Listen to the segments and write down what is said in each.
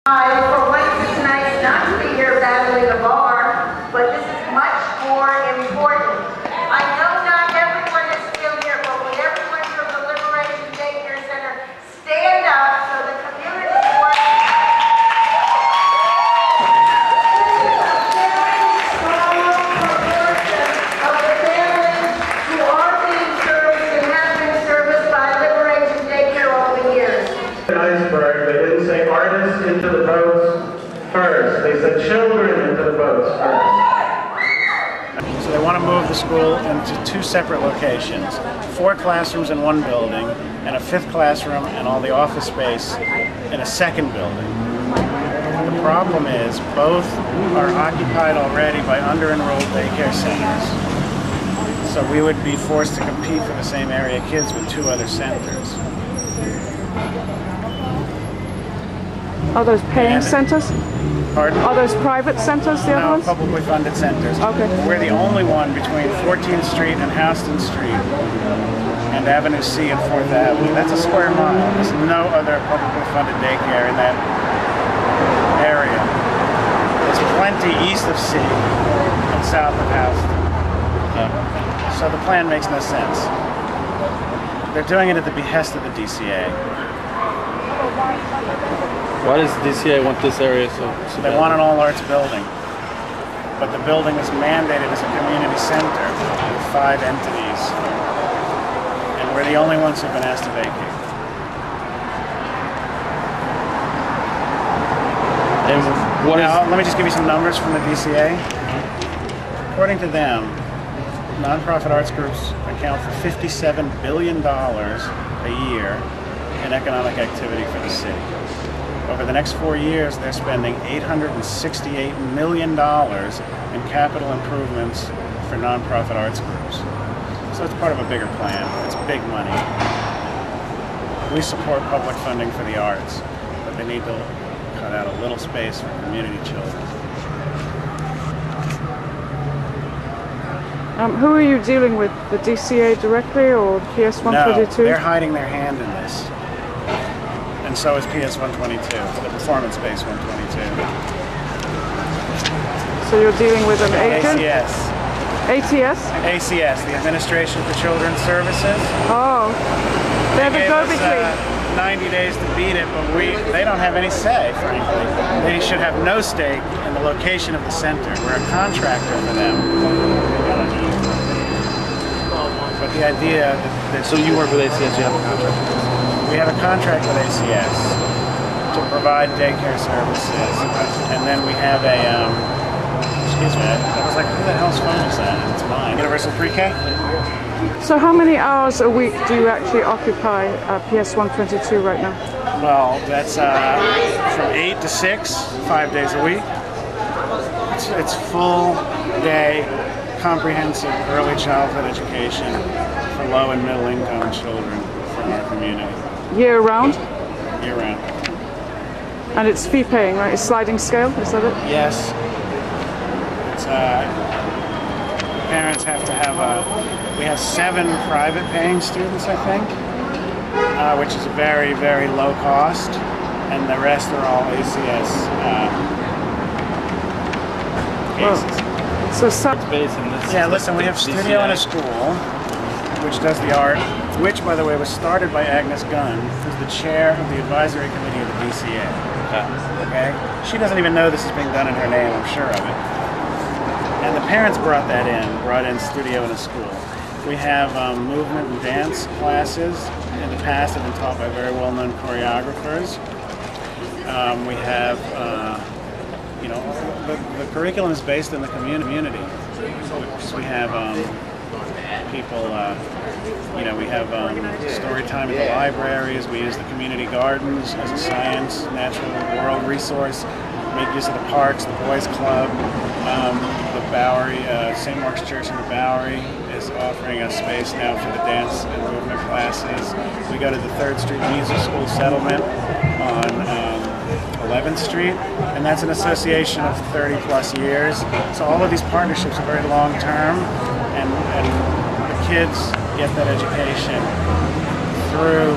For once, it's nice not to be here battling a bar, but this is much more important. I know not everyone is still here, but would everyone from the Liberation Daycare Center stand up so the community board of the families who are being serviced and have been serviced by Liberation Daycare over the years. Iceberg, they didn't say artists into the boats first. They said children into the boats first. So they want to move the school into 2 separate locations, 4 classrooms in one building and a 5th classroom and all the office space in a 2nd building. The problem is both are occupied already by under-enrolled daycare centers. So we would be forced to compete for the same area kids with 2 other centers. Are those paying centers? Pardon? Are those private centers, the other ones? No, publicly funded centers. Okay. We're the only one between 14th Street and Houston Street and Avenue C and 4th Avenue. That's a square mile. There's no other publicly funded daycare in that area. There's plenty east of C and south of Houston. So the plan makes no sense. They're doing it at the behest of the DCA. Why does DCA want this area so They want an all-arts building, but the building is mandated as a community center with 5 entities, and we're the only ones who've been asked to vacate. Now, let me just give you some numbers from the DCA. According to them, nonprofit arts groups account for $57 billion a year in economic activity for the city. Over the next 4 years, they're spending $868 million in capital improvements for nonprofit arts groups. So it's part of a bigger plan. It's big money. We support public funding for the arts, but they need to cut out a little space for community children. Who are you dealing with? The DCA directly or PS 122? No, they're hiding their hand in this. And so is PS 122, the performance-based 122. So you're dealing with an agent? ACS. ATS? ACS, the Administration for Children's Services. Oh, they're the go-between. 90 days to beat it, but they don't have any say, frankly. They should have no stake in the location of the center. We're a contractor for them. But the idea that So you work with ACS, you have a contract? we have a contract with ACS to provide daycare services, and then we have a, excuse me, I was like, who the hell's phone is that? It's mine. Universal Pre-K? So how many hours a week do you actually occupy PS 122 right now? Well, that's from 8 to 6, 5 days a week. It's full day, comprehensive early childhood education for low and middle income children from our community. Year round? Year round. And it's fee paying, right? It's sliding scale, is that it? Yes. It's, parents have to have we have 7 private paying students, I think, which is very, very low cost, and the rest are all ACS cases. So some Yeah, listen, we have studio in a school, which does the art, which, by the way, was started by Agnes Gunn, who's the chair of the advisory committee of the DCA. Okay? She doesn't even know this is being done in her name, I'm sure of it. And the parents brought in studio in a school. We have movement and dance classes. In the past have been taught by very well-known choreographers. We have, you know, the curriculum is based in the community. So we have people, you know, we have story time at the libraries. We use the community gardens as a science, natural world resource. Make use of the parks, the Boys Club, the Bowery, St. Mark's Church in the Bowery is offering a space now for the dance and movement classes. We go to the 3rd Street Music School settlement on 11th Street, and that's an association of 30 plus years. So all of these partnerships are very long term, and the kids get that education through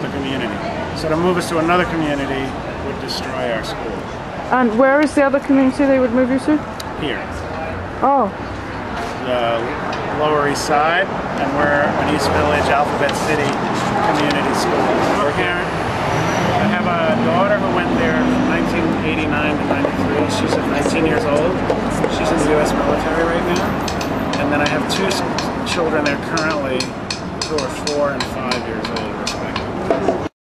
the community. So to move us to another community would destroy our school. And where is the other community they would move you to? Here, Oh, the Lower East Side, and we're an East Village, Alphabet City community school. I'm a parent. I have a daughter who went there from 1989 to 93. She's 19 years old. She's in the U.S. military right now. And then I have two children there currently who are 4 and 5 years old, respectively.